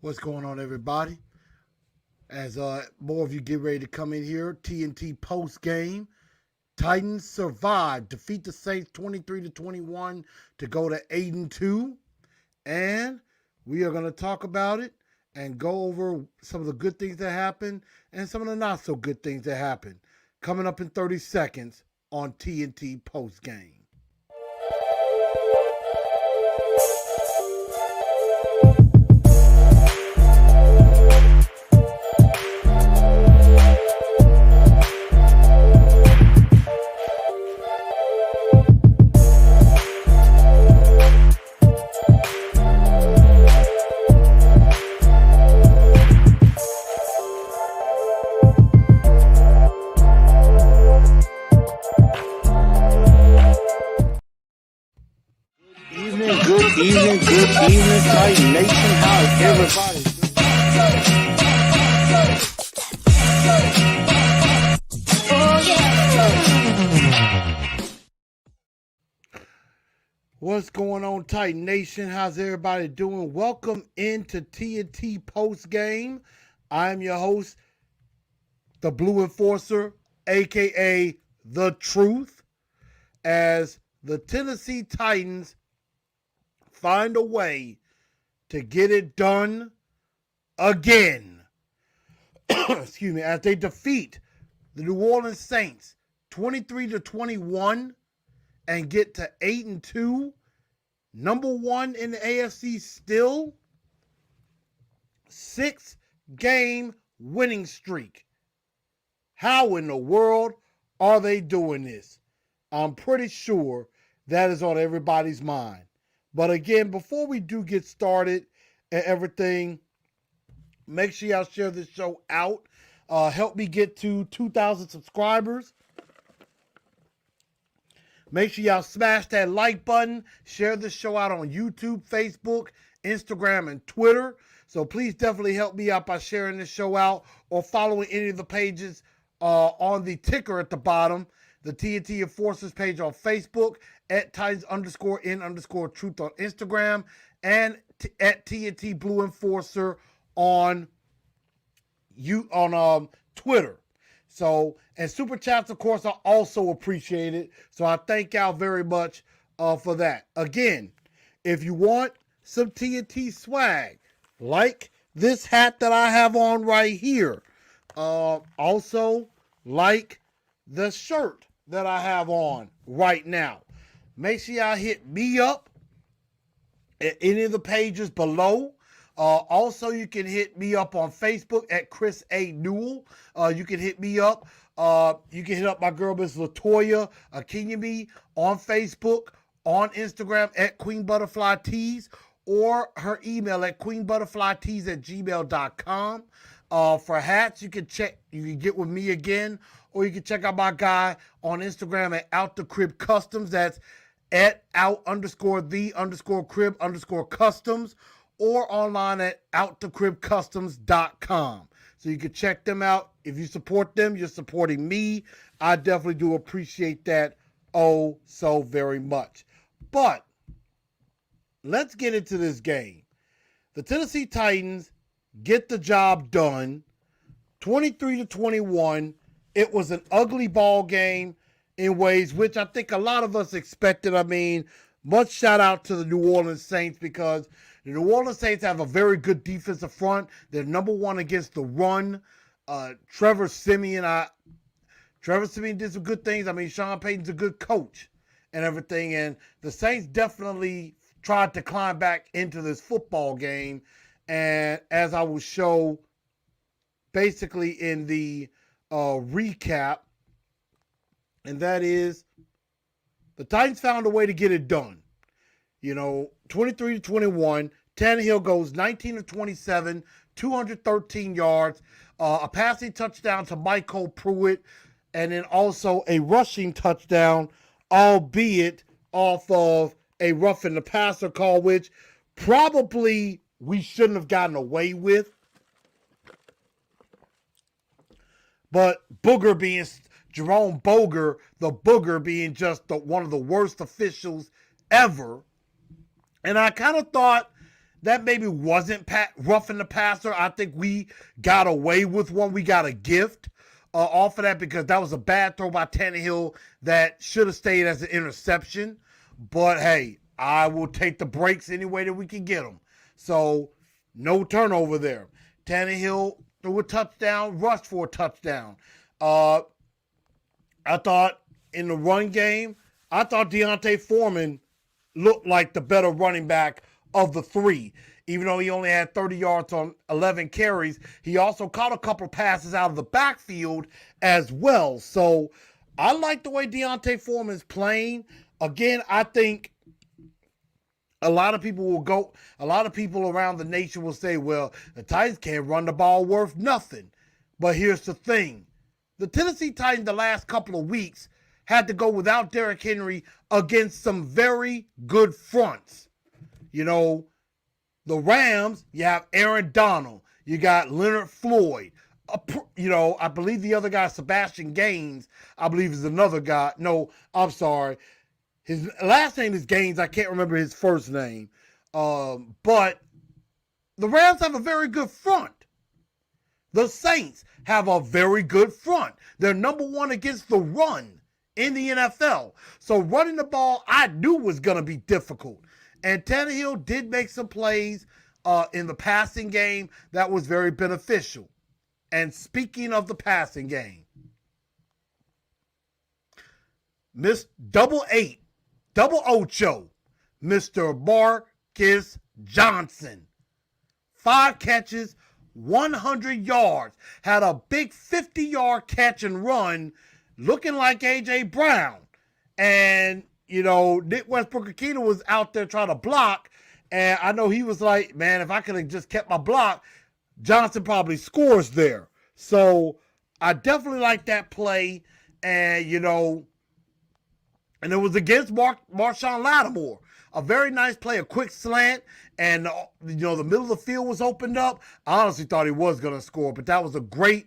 What's going on, everybody? As more of you get ready to come in here, TNT postgame. Titans survive, defeat the Saints 23-21 to go to 8-2, and we are going to talk about it and go over some of the good things that happened and some of the not so good things that happened. Coming up in 30 seconds on TNT postgame. Good evening, Titan Nation. How's everybody doing? What's going on, Titan Nation? How's everybody doing? Welcome into TNT Postgame. I'm your host, the Blue Enforcer, a.k.a. The Truth, as the Tennessee Titans find a way to get it done again. Excuse me, as they defeat the New Orleans Saints 23-21 and get to 8-2, number one in the AFC still, 6-game winning streak. How in the world are they doing this? I'm pretty sure that is on everybody's mind. But again, before we do get started and everything, make sure y'all share this show out. Help me get to 2,000 subscribers. Make sure y'all smash that like button. Share this show out on YouTube, Facebook, Instagram, and Twitter. So please definitely help me out by sharing this show out or following any of the pages on the ticker at the bottom. The TNT Enforcers page on Facebook, at Titans_N_Truth on Instagram, and at TNT Blue Enforcer on Twitter. So, and super chats, of course, are also appreciated. So I thank y'all very much for that. Again, if you want some TNT swag, like this hat that I have on right here, also like the shirt that I have on right now. Make sure y'all hit me up at any of the pages below. Also, you can hit me up on Facebook at Chris A. Newell. You can hit me up. You can hit up my girl, Miss Latoya Akinyemi, on Facebook, on Instagram at Queen Butterfly Tees, or her email at queenbutterflytees@gmail.com. For hats, you can get with me again, or you can check out my guy on Instagram at Out the Crib Customs. That's at out_the_crib_customs, or online at outthecribcustoms.com. So you can check them out. If you support them, you're supporting me. I definitely do appreciate that oh so very much. But let's get into this game. The Tennessee Titans get the job done, 23-21. It was an ugly ball game in ways which I think a lot of us expected. I mean, much shout out to the New Orleans Saints, because the New Orleans Saints have a very good defensive front. They're number one against the run. Trevor Siemian did some good things. I mean, Sean Payton's a good coach and everything. And the Saints definitely tried to climb back into this football game. And as I will show basically in the recap, and that is the Titans found a way to get it done. 23-21, Tannehill goes 19 of 27, 213 yards, a passing touchdown to Michael Pruitt, and then also a rushing touchdown, albeit off of a roughing the passer call, which probably we shouldn't have gotten away with. But Jerome Boger, the Booger, being just one of the worst officials ever. And I kind of thought that maybe wasn't roughing the passer. I think we got away with one. We got a gift off of that because that was a bad throw by Tannehill that should have stayed as an interception. But hey, I will take the breaks any way that we can get them. So no turnover there. Tannehill threw a touchdown, rushed for a touchdown. I thought in the run game, I thought Deontay Foreman looked like the better running back of the three. Even though he only had 30 yards on 11 carries, he also caught a couple passes out of the backfield as well. So I like the way Deontay Foreman's playing. Again, I think a lot of people around the nation will say, well, the Titans can't run the ball worth nothing. But here's the thing. The Tennessee Titans the last couple of weeks had to go without Derrick Henry against some very good fronts. You know, the Rams, you have Aaron Donald. You got Leonard Floyd. I believe the other guy, Sebastian Gaines, I believe is another guy. No, I'm sorry. His last name is Gaines. I can't remember his first name. But the Rams have a very good front. The Saints have a very good front. They're number one against the run in the NFL. So running the ball, I knew was going to be difficult. And Tannehill did make some plays in the passing game that was very beneficial. And speaking of the passing game, Miss Double Ocho, Mr. Marcus Johnson. 5 catches, 100 yards. Had a big 50-yard catch and run looking like A.J. Brown. And, Nick Westbrook-Akina was out there trying to block. And I know he was like, man, if I could have just kept my block, Johnson probably scores there. So I definitely like that play. And, and it was against Marshawn Lattimore. A very nice play, a quick slant, and the middle of the field was opened up. I honestly thought he was going to score, but that was a great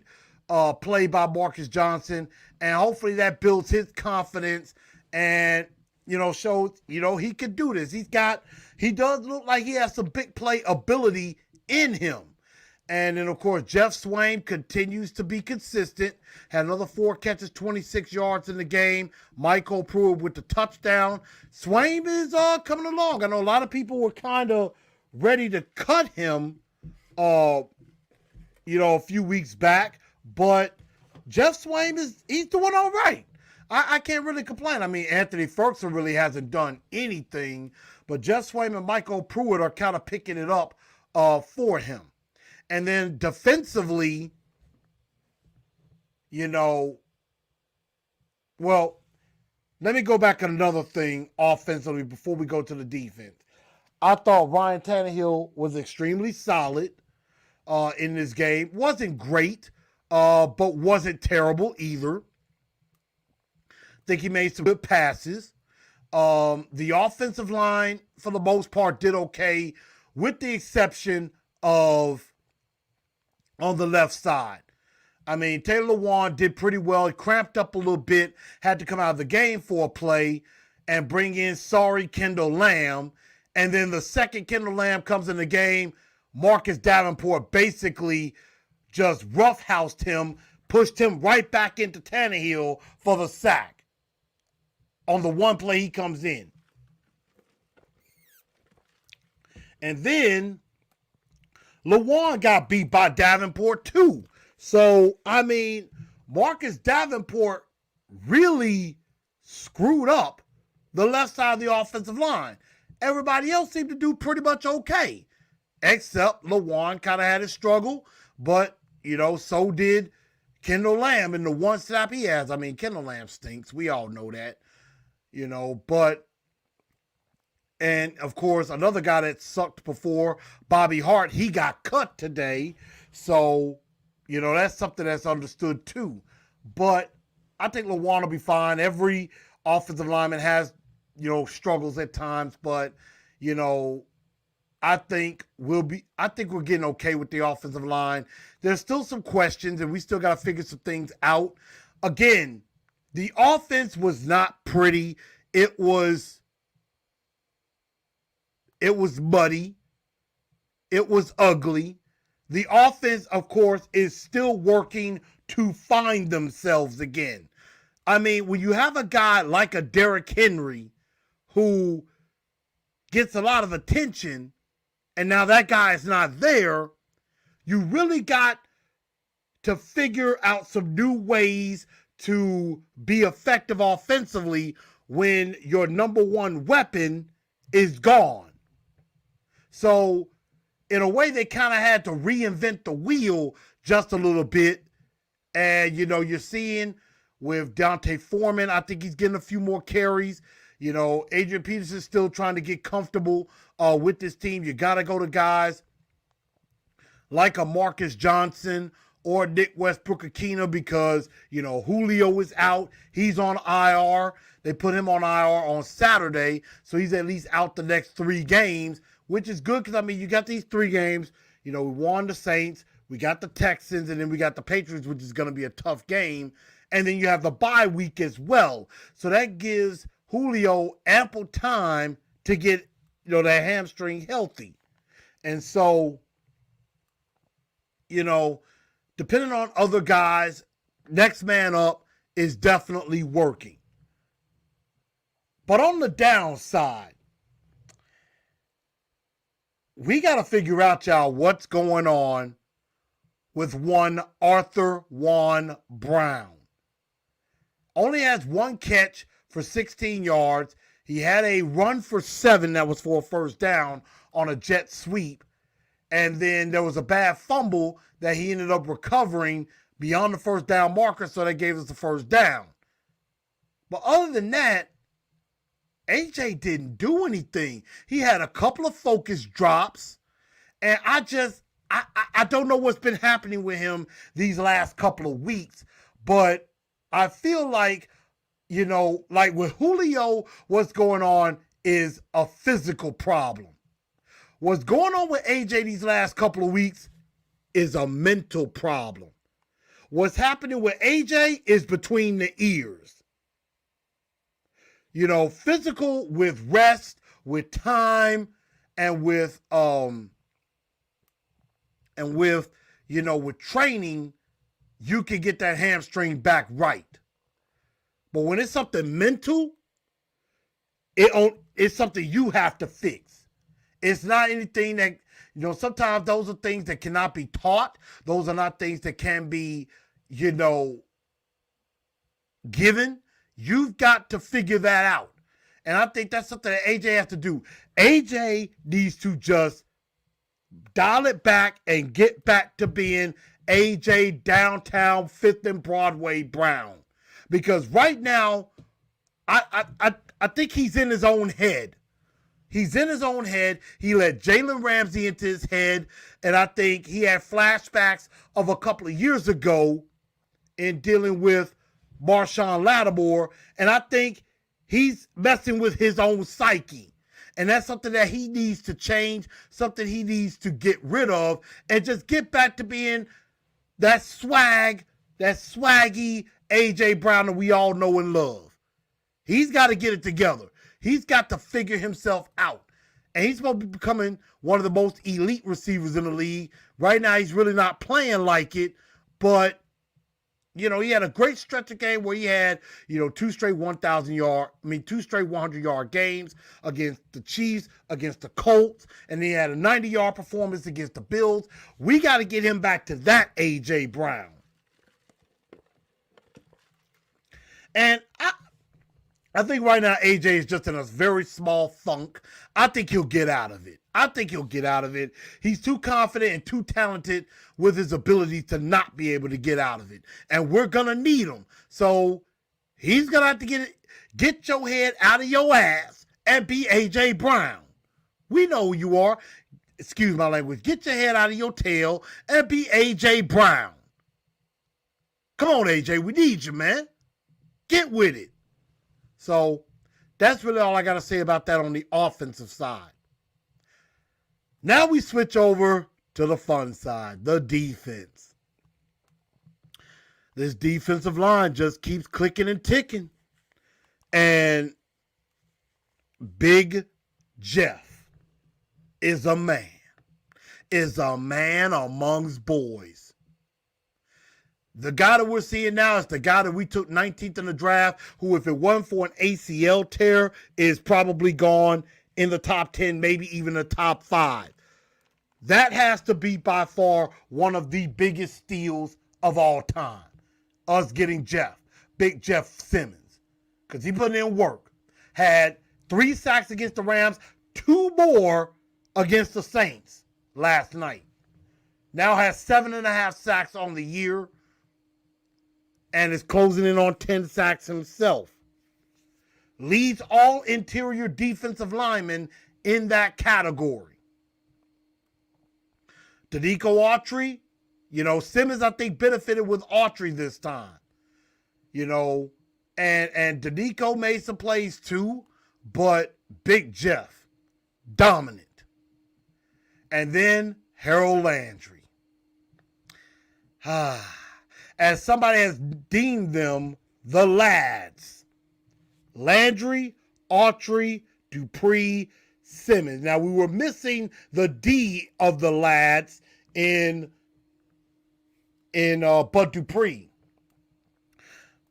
play by Marcus Johnson, and hopefully that builds his confidence and shows he could do this. He does look like he has some big play ability in him. And then, of course, Jeff Swaim continues to be consistent. Had another 4 catches, 26 yards in the game. Michael Pruitt with the touchdown. Swaim is coming along. I know a lot of people were kind of ready to cut him, a few weeks back. But Jeff Swaim he's doing all right. I can't really complain. I mean, Anthony Ferguson really hasn't done anything. But Jeff Swaim and Michael Pruitt are kind of picking it up for him. And then defensively, well, let me go back on another thing offensively before we go to the defense. I thought Ryan Tannehill was extremely solid in this game. Wasn't great, but wasn't terrible either. I think he made some good passes. The offensive line, for the most part, did okay, with the exception of on the left side. I mean, Taylor Lewan did pretty well. He cramped up a little bit, had to come out of the game for a play and bring in sorry Kendall Lamb. And then the second Kendall Lamb comes in the game, Marcus Davenport basically just roughhoused him, pushed him right back into Tannehill for the sack on the one play he comes in. And then Lewan got beat by Davenport too. So, I mean, Marcus Davenport really screwed up the left side of the offensive line. Everybody else seemed to do pretty much okay, except Lewan kind of had his struggle, but, so did Kendall Lamb in the one snap he has. I mean, Kendall Lamb stinks. We all know that, but and, of course, another guy that sucked before, Bobby Hart, he got cut today. So, that's something that's understood too. But I think Lewan will be fine. Every offensive lineman has, struggles at times. But, I think we're getting okay with the offensive line. There's still some questions, and we still got to figure some things out. Again, the offense was not pretty. It was muddy. It was ugly. The offense, of course, is still working to find themselves again. I mean, when you have a guy like a Derrick Henry who gets a lot of attention, and now that guy is not there, you really got to figure out some new ways to be effective offensively when your number one weapon is gone. So, in a way, they kind of had to reinvent the wheel just a little bit. And, you're seeing with Dante Foreman, I think he's getting a few more carries. Adrian Peterson's still trying to get comfortable with this team. You got to go to guys like a Marcus Johnson or Nick Westbrook-Akina because, Julio is out. He's on IR. They put him on IR on Saturday, so he's at least out the next 3 games, which is good because, you got these 3 games. We won the Saints, we got the Texans, and then we got the Patriots, which is going to be a tough game. And then you have the bye week as well. So that gives Julio ample time to get, that hamstring healthy. And so, depending on other guys, next man up is definitely working. But on the downside, we got to figure out, y'all, what's going on with one Arthur Juan Brown. Only has 1 catch for 16 yards. He had a run for 7 that was for a first down on a jet sweep. And then there was a bad fumble that he ended up recovering beyond the first down marker, so that gave us the first down. But other than that, AJ didn't do anything. He had a couple of focus drops, and I don't know what's been happening with him these last couple of weeks, but I feel like, like with Julio, what's going on is a physical problem. What's going on with AJ these last couple of weeks is a mental problem. What's happening with AJ is between the ears. Physical with rest, with time, and with with training, you can get that hamstring back right. But when it's something mental, it's something you have to fix. It's not anything that, sometimes those are things that cannot be taught. Those are not things that can be, given. You've got to figure that out. And I think that's something that AJ has to do. AJ needs to just dial it back and get back to being AJ downtown 5th and Broadway Brown. Because right now, I think he's in his own head. He's in his own head. He let Jalen Ramsey into his head. And I think he had flashbacks of a couple of years ago in dealing with Marshawn Lattimore. And I think he's messing with his own psyche. And that's something that he needs to change, something he needs to get rid of, and just get back to being that swaggy AJ Brown that we all know and love. He's got to get it together. He's got to figure himself out. And he's supposed to be becoming one of the most elite receivers in the league. Right now, he's really not playing like it. But, he had a great stretch of game where he had, 2 straight 100-yard games against the Chiefs, against the Colts. And he had a 90-yard performance against the Bills. We got to get him back to that A.J. Brown. And I think right now AJ is just in a very small funk. I think he'll get out of it. He's too confident and too talented with his ability to not be able to get out of it. And we're going to need him. So he's going to have to get your head out of your ass and be AJ Brown. We know who you are. Excuse my language. Get your head out of your tail and be AJ Brown. Come on, AJ. We need you, man. Get with it. So that's really all I got to say about that on the offensive side. Now we switch over to the fun side, the defense. This defensive line just keeps clicking and ticking. And Big Jeff is a man. is a man amongst boys. The guy that we're seeing now is the guy that we took 19th in the draft, who, if it wasn't for an ACL tear, is probably gone in the top 10, maybe even the top 5. That has to be by far one of the biggest steals of all time. Us getting Big Jeff Simmons. Because he put in work. Had 3 sacks against the Rams, 2 more against the Saints last night. Now has 7.5 sacks on the year. And is closing in on 10 sacks himself. Leads all interior defensive linemen in that category. Danico Autry, Simmons, I think, benefited with Autry this time. And Danico made some plays too, but Big Jeff, dominant. And then Harold Landry. As somebody has deemed them, the lads. Landry, Autry, Dupree, Simmons. Now, we were missing the D of the lads in Bud Dupree.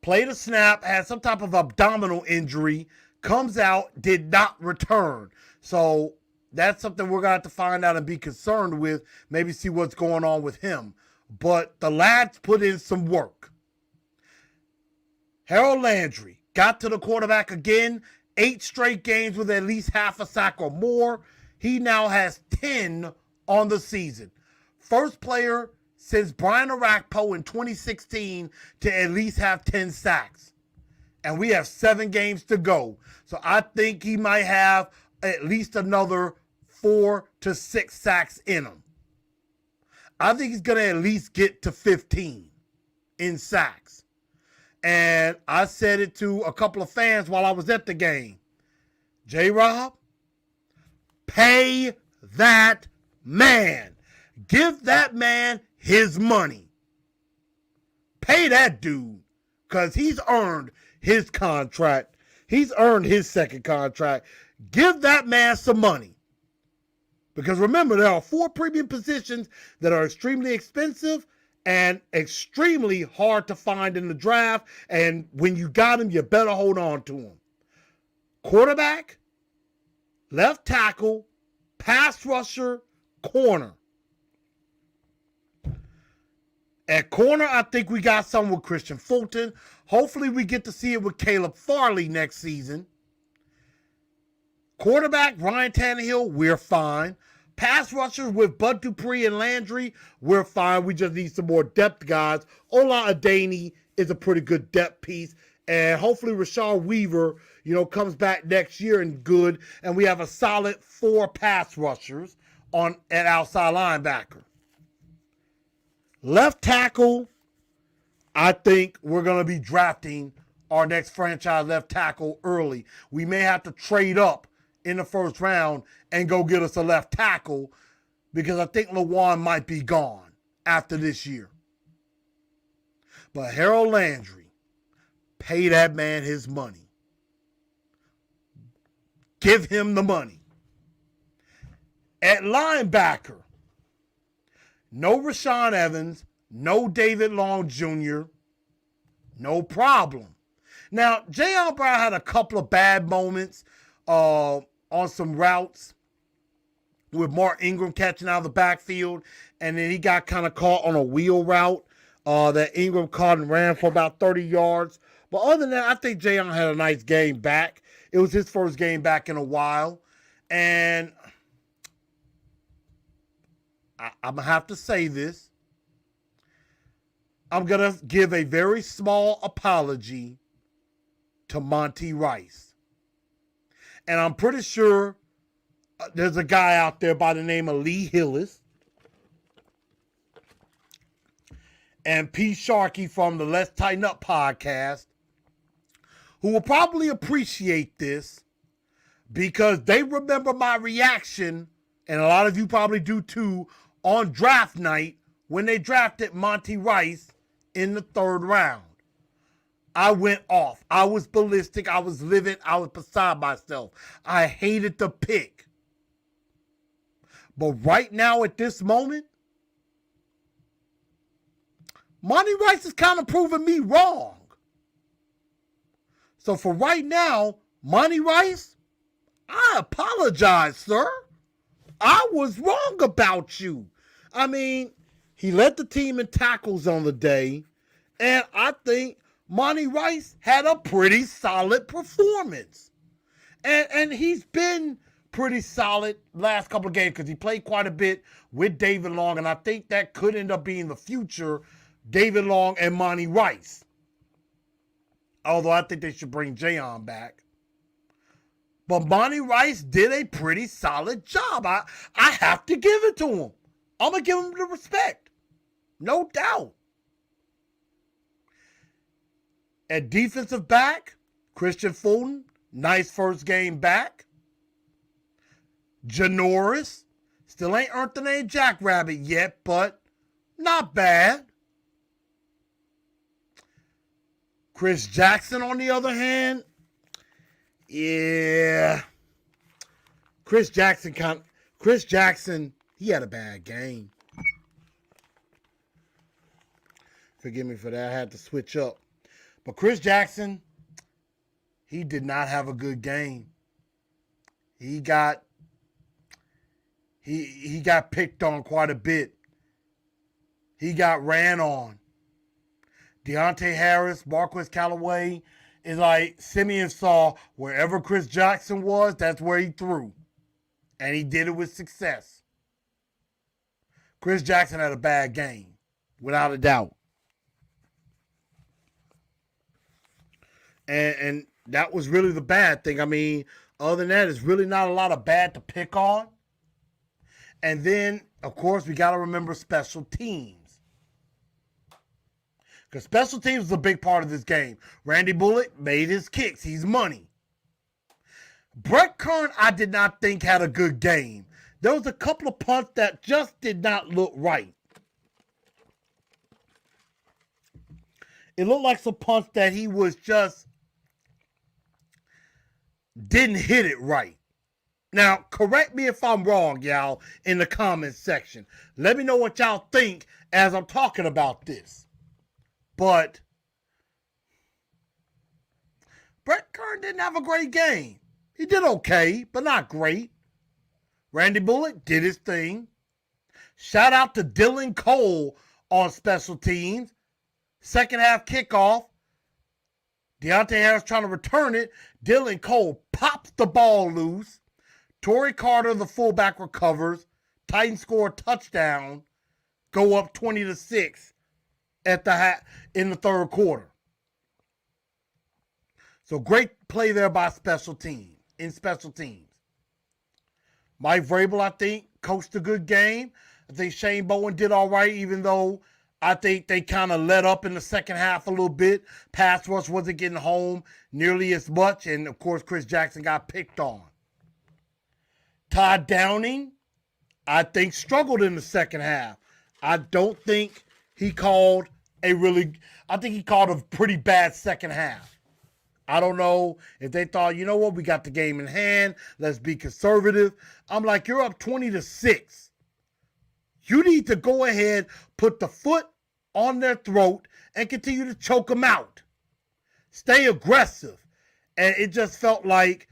Played a snap, had some type of abdominal injury, comes out, did not return. So that's something we're going to have to find out and be concerned with, maybe see what's going on with him. But the lads put in some work. Harold Landry got to the quarterback again, 8 straight games with at least half a sack or more. He now has 10 on the season. First player since Brian Arakpo in 2016 to at least have 10 sacks. And we have 7 games to go. So I think he might have at least another 4 to 6 sacks in him. I think he's going to at least get to 15 in sacks. And I said it to a couple of fans while I was at the game. J-Rob, pay that man. Give that man his money. Pay that dude, because he's earned his contract. He's earned his second contract. Give that man some money. Because remember, there are 4 premium positions that are extremely expensive and extremely hard to find in the draft. And when you got them, you better hold on to them. Quarterback, left tackle, pass rusher, corner. At corner, I think we got something with Christian Fulton. Hopefully we get to see it with Caleb Farley next season. Quarterback, Ryan Tannehill, we're fine. Pass rushers with Bud Dupree and Landry, we're fine. We just need some more depth guys. Ola Adeni is a pretty good depth piece. And hopefully Rashard Weaver, comes back next year and good. And we have a solid 4 pass rushers at outside linebacker. Left tackle, I think we're going to be drafting our next franchise left tackle early. We may have to trade up in the first round and go get us a left tackle because I think Lawan might be gone after this year. But Harold Landry, pay that man his money. Give him the money. At linebacker, no Rashaan Evans, no David Long Jr., no problem. Now, Jayon Brown had a couple of bad moments on some routes with Mark Ingram catching out of the backfield, and then he got kind of caught on a wheel route that Ingram caught and ran for about 30 yards. But other than that, I think Jayon had a nice game back. It was his first game back in a while, and I'm going to have to say this. I'm going to give a very small apology to Monty Rice. And I'm pretty sure there's a guy out there by the name of Lee Hillis and P. Sharkey from the Let's Tighten Up podcast who will probably appreciate this because they remember my reaction, and a lot of you probably do too, on draft night when they drafted Monty Rice in the 3rd round. I went off. I was ballistic. I was livid. I was beside myself. I hated the pick. But right now at this moment, Monty Rice is kind of proving me wrong. So for right now, Monty Rice, I apologize, sir. I was wrong about you. I mean, he led the team in tackles on the day, and I think Monty Rice had a pretty solid performance. And he's been pretty solid last couple of games because he played quite a bit with David Long, and I think that could end up being the future David Long and Monty Rice. Although I think they should bring Jayon back. But Monty Rice did a pretty solid job. I have to give it to him. I'm going to give him the respect. No doubt. At defensive back, Christian Fulton, nice first game back. Janoris, still ain't earned the name Jackrabbit yet, but not bad. Chris Jackson, on the other hand, yeah. Chris Jackson, he had a bad game. Forgive me for that. I had to switch up. But Chris Jackson, he did not have a good game. He got picked on quite a bit. He got ran on. Deontay Harris, Marquez Callaway, is like Simeon saw wherever Chris Jackson was, that's where he threw. And he did it with success. Chris Jackson had a bad game, without a doubt. And that was really the bad thing. I mean, other than that, it's really not a lot of bad to pick on. And then, of course, we got to remember special teams. Because special teams is a big part of this game. Randy Bullock made his kicks. He's money. Brett Kern, I did not think had a good game. There was a couple of punts that just did not look right. It looked like some punts that he was just didn't hit it right. Now, correct me if I'm wrong, y'all, in the comments section. Let me know what y'all think as I'm talking about this. But Brett Kern didn't have a great game. He did okay, but not great. Randy Bullock did his thing. Shout out to Dylan Cole on special teams. Second half kickoff. Deontay Harris trying to return it. Dylan Cole pops the ball loose. Torrey Carter, the fullback, recovers. Titans score a touchdown. Go up 20-6 in the third quarter. So great play there by special teams. Mike Vrabel, I think, coached a good game. I think Shane Bowen did all right, even though I think they kind of let up in the second half a little bit. Pass rush wasn't getting home nearly as much. And, of course, Chris Jackson got picked on. Todd Downing, I think, struggled in the second half. I don't think he called I think he called a pretty bad second half. I don't know if they thought, you know what, we got the game in hand. Let's be conservative. I'm like, you're up 20-6. You need to go ahead, put the foot on their throat, and continue to choke them out. Stay aggressive. And it just felt like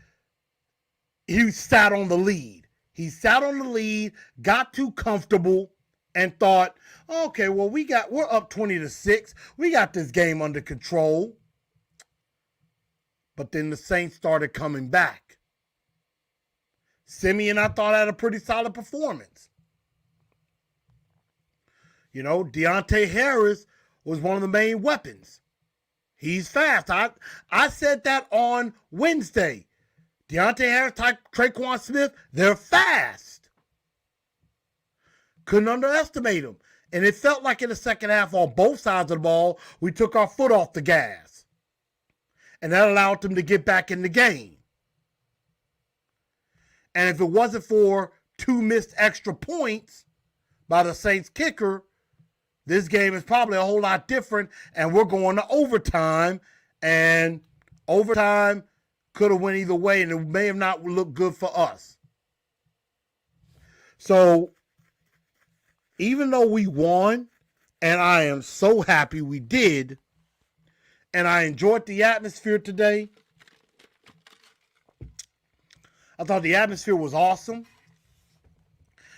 he sat on the lead. He sat on the lead, got too comfortable, and thought, okay, well, we're up 20-6. We got this game under control. But then the Saints started coming back. Simeon, I thought, had a pretty solid performance. You know, Deontay Harris was one of the main weapons. He's fast. I said that on Wednesday. Deontay Harris, Traquan Smith, they're fast. Couldn't underestimate them. And it felt like in the second half on both sides of the ball, we took our foot off the gas. And that allowed them to get back in the game. And if it wasn't for 2 missed extra points by the Saints kicker, this game is probably a whole lot different, and we're going to overtime, and overtime could have went either way, and it may have not looked good for us. So even though we won, and I am so happy we did, and I enjoyed the atmosphere today. I thought the atmosphere was awesome.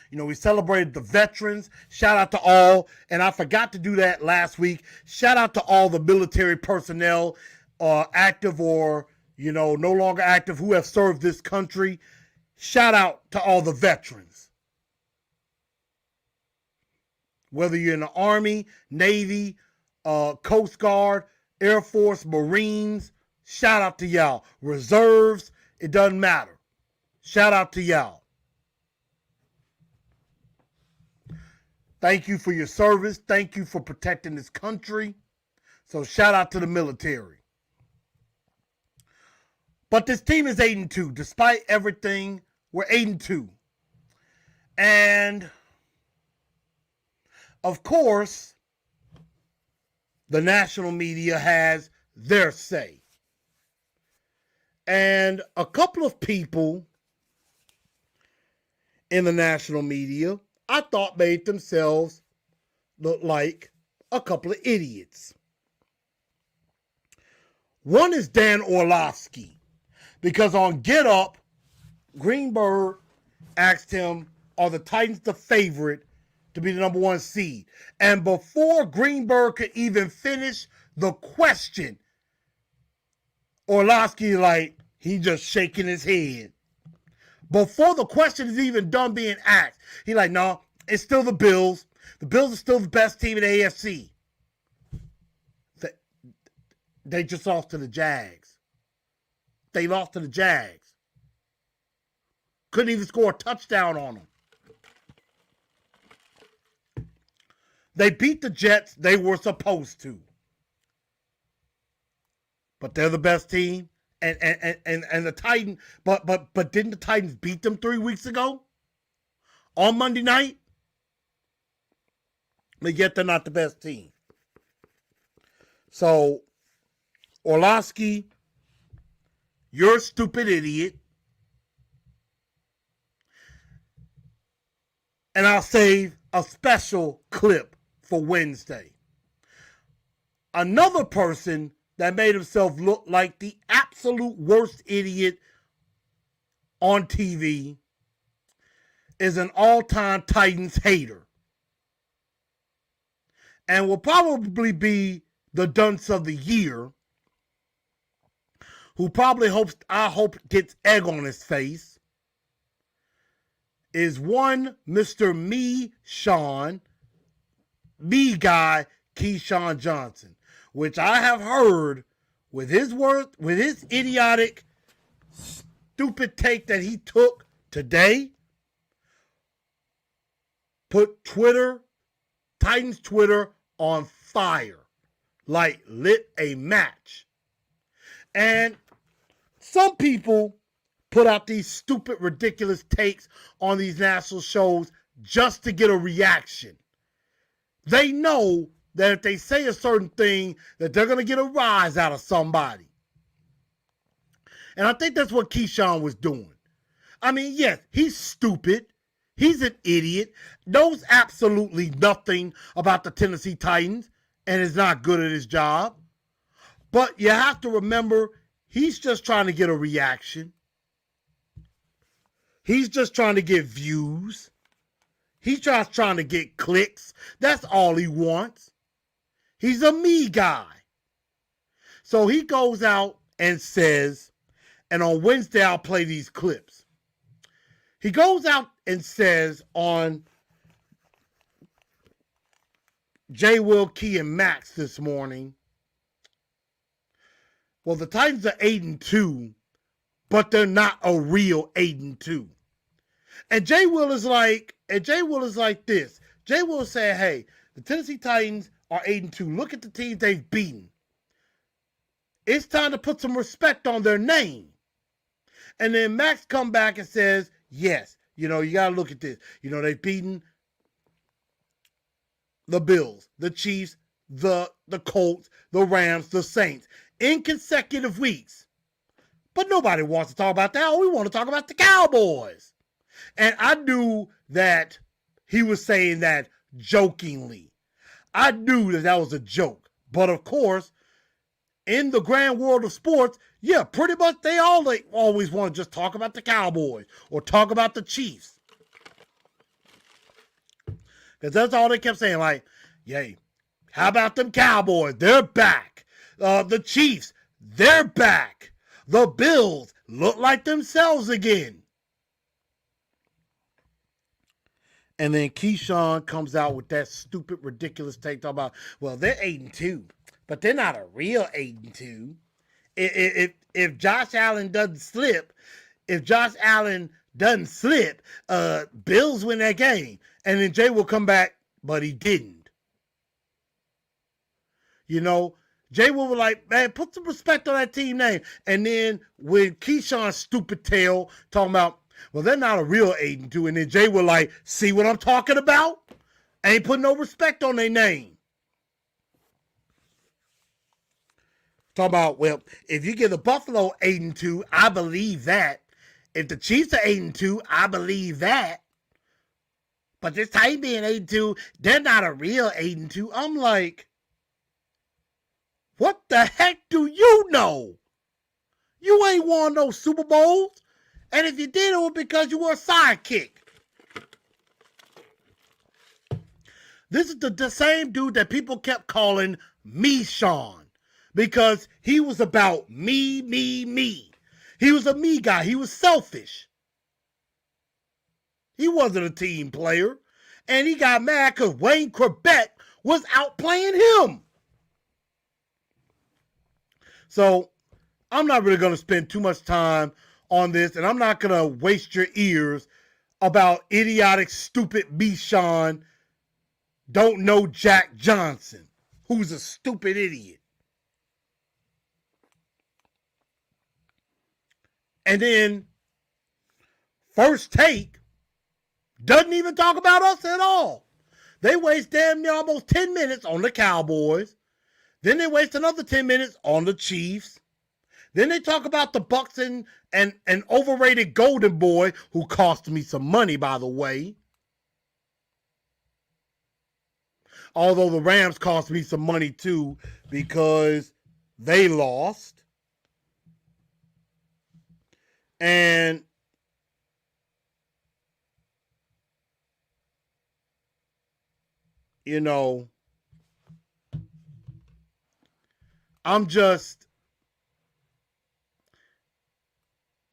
You know, we celebrated the veterans. Shout out to all. And I forgot to do that last week. Shout out to all the military personnel, active or, you know, no longer active, who have served this country. Shout out to all the veterans. Whether you're in the Army, Navy, Coast Guard, Air Force, Marines, shout out to y'all. Reserves, it doesn't matter. Shout out to y'all. Thank you for your service. Thank you for protecting this country. So shout out to the military. But this team is 8-2. Despite everything, we're 8-2. And of course, the national media has their say. And a couple of people in the national media, I thought, made themselves look like a couple of idiots. One is Dan Orlovsky, because on Get Up, Greenberg asked him, are the Titans the favorite to be the number 1 seed? And before Greenberg could even finish the question, Orlovsky, he just shaking his head. Before the question is even done being asked, he no, it's still the Bills. The Bills are still the best team in the AFC. They just lost to the Jags. They lost to the Jags. Couldn't even score a touchdown on them. They beat the Jets. They were supposed to. But they're the best team. And the Titans, but didn't the Titans beat them 3 weeks ago? On Monday night? But yet they're not the best team. So, Orlovsky, you're a stupid idiot. And I'll save a special clip for Wednesday. Another person that made himself look like the absolute worst idiot on TV is an all-time Titans hater. And will probably be the dunce of the year, who probably I hope gets egg on his face, is one Mr. Me Guy, Keyshawn Johnson, which I have heard with his idiotic, stupid take that he took today, put Titans Twitter on fire, like lit a match. And some people put out these stupid, ridiculous takes on these national shows just to get a reaction. They know that if they say a certain thing, that they're going to get a rise out of somebody. And I think that's what Keyshawn was doing. I mean, yes, he's stupid. He's an idiot. Knows absolutely nothing about the Tennessee Titans and is not good at his job. But you have to remember, he's just trying to get a reaction. He's just trying to get views. He's just trying to get clicks. That's all he wants. He's a me guy. So he goes out and says, and on Wednesday I'll play these clips. He goes out and says on J. Will, Key, and Max this morning, well, the Titans are 8-2, but they're not a real 8-2. And J. Will is like this. J. Will said, hey, the Tennessee Titans are 8-2. Look at the teams they've beaten. It's time to put some respect on their name. And then Max come back and says, yes, you got to look at this. They've beaten the Bills, the Chiefs, the Colts, the Rams, the Saints in consecutive weeks. But nobody wants to talk about that. We want to talk about the Cowboys. And I knew that he was saying that jokingly. I knew that that was a joke. But of course, in the grand world of sports, yeah, pretty much they always want to just talk about the Cowboys or talk about the Chiefs. Because that's all they kept saying, like, yay, how about them Cowboys? They're back. The Chiefs, they're back. The Bills look like themselves again. And then Keyshawn comes out with that stupid, ridiculous take talking about, well, they're 8-2, but they're not a real 8-2. If Josh Allen doesn't slip, Bills win that game. And then Jay will come back, but he didn't. You know, Jay will be like, man, put some respect on that team name. And then when Keyshawn's stupid tail talking about, well, they're not a real 8-2. And then Jay will like, see what I'm talking about? Ain't putting no respect on their name. Talking about, well, if you give the Buffalo 8-2, I believe that. If the Chiefs are 8-2, I believe that. But this time being 8-2, they're not a real 8-2. I'm like, what the heck do you know? You ain't won no Super Bowls. And if you did, it was because you were a sidekick. This is the same dude that people kept calling me Sean. Because he was about me. He was a me guy. He was selfish. He wasn't a team player. And he got mad because Wayne Corbett was outplaying him. So, I'm not really going to spend too much time on this. And I'm not going to waste your ears about idiotic, stupid me, Sean, don't know Jack Johnson, who's a stupid idiot. And then, First Take doesn't even talk about us at all. They waste damn near almost 10 minutes on the Cowboys. Then they waste another 10 minutes on the Chiefs. Then they talk about the Bucks and an overrated Golden Boy who cost me some money, by the way. Although the Rams cost me some money too because they lost. And you know,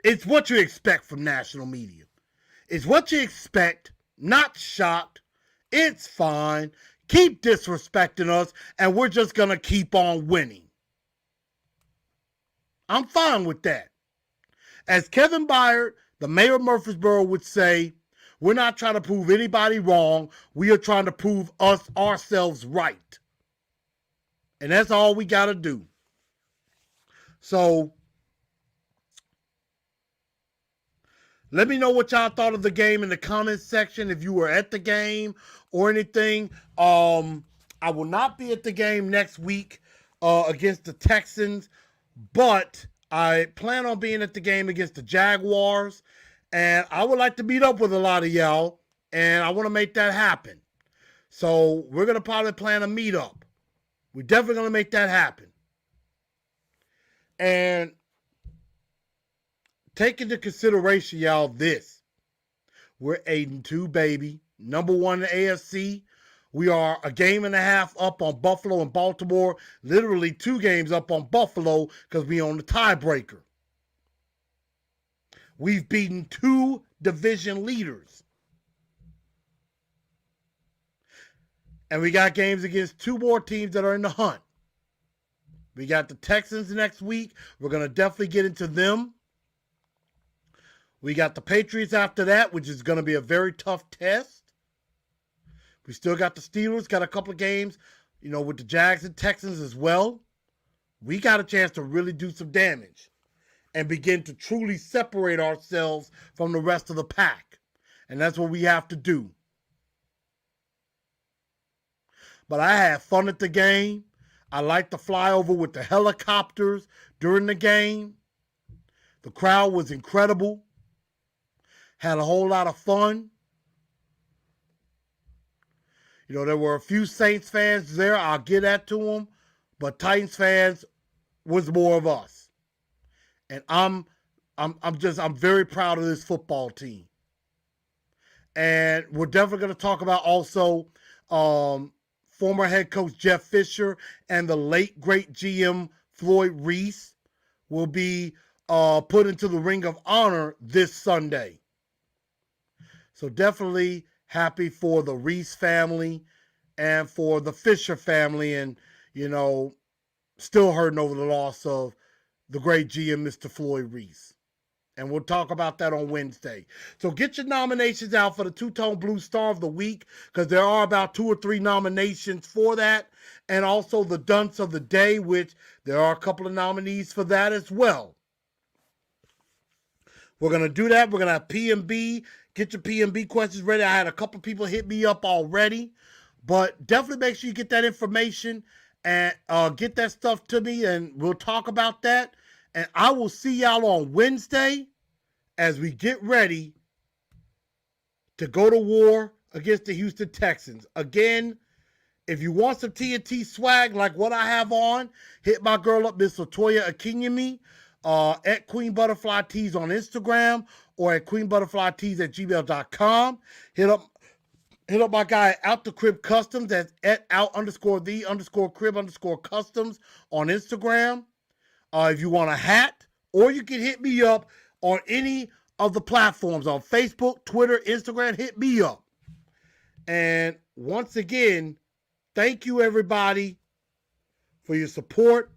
it's what you expect from national media. It's what you expect, not shocked. It's fine. Keep disrespecting us, and we're just going to keep on winning. I'm fine with that. As Kevin Byard, the mayor of Murfreesboro, would say, we're not trying to prove anybody wrong. We are trying to prove ourselves right. And that's all we got to do. So, let me know what y'all thought of the game in the comments section. If you were at the game or anything. I will not be at the game next week against the Texans. But I plan on being at the game against the Jaguars. And I would like to meet up with a lot of y'all. And I want to make that happen. So we're going to probably plan a meetup. We're definitely going to make that happen. And take into consideration, y'all, this. We're 8-2, baby. Number one in the AFC. We are a game and a half up on Buffalo and Baltimore. Literally 2 games up on Buffalo because we own the tiebreaker. We've beaten 2 division leaders. And we got games against 2 more teams that are in the hunt. We got the Texans next week. We're going to definitely get into them. We got the Patriots after that, which is going to be a very tough test. We still got the Steelers, got a couple of games, with the Jags and Texans as well. We got a chance to really do some damage and begin to truly separate ourselves from the rest of the pack. And that's what we have to do. But I had fun at the game. I liked the flyover with the helicopters during the game. The crowd was incredible. Had a whole lot of fun. You know, there were a few Saints fans there. I'll get that to them. But Titans fans was more of us. And I'm very proud of this football team. And we're definitely going to talk about also former head coach Jeff Fisher and the late great GM Floyd Reese will be put into the Ring of Honor this Sunday. So definitely happy for the Reese family and for the Fisher family, and, you know, still hurting over the loss of the great GM, Mr. Floyd Reese. And we'll talk about that on Wednesday. So get your nominations out for the Two-Tone Blue Star of the Week, because there are about 2 or 3 nominations for that. And also the Dunce of the Day, which there are a couple of nominees for that as well. We're going to do that. We're going to have P&B. Get your P&B questions ready. I had a couple people hit me up already. But definitely make sure you get that information and get that stuff to me, and we'll talk about that. And I will see y'all on Wednesday as we get ready to go to war against the Houston Texans. Again, if you want some TNT swag like what I have on, hit my girl up, Miss Latoya Akinyemi, at Queen Butterfly Tees on Instagram, or at queenbutterflytees@gmail.com. Hit up my guy Out the Crib Customs. That's at out_the_crib_customs on Instagram. If you want a hat, or you can hit me up on any of the platforms on Facebook, Twitter, Instagram. Hit me up. And once again, thank you everybody for your support.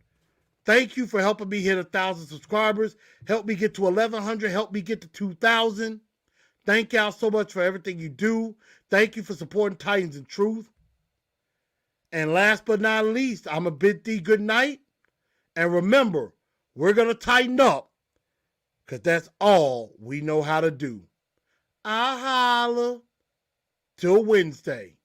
Thank you for helping me hit 1,000 subscribers. Help me get to 1,100. Help me get to 2,000. Thank y'all so much for everything you do. Thank you for supporting Titans and Truth. And last but not least, I'm a bid thee good night. And remember, we're going to tighten up, because that's all we know how to do. I'll holla till Wednesday.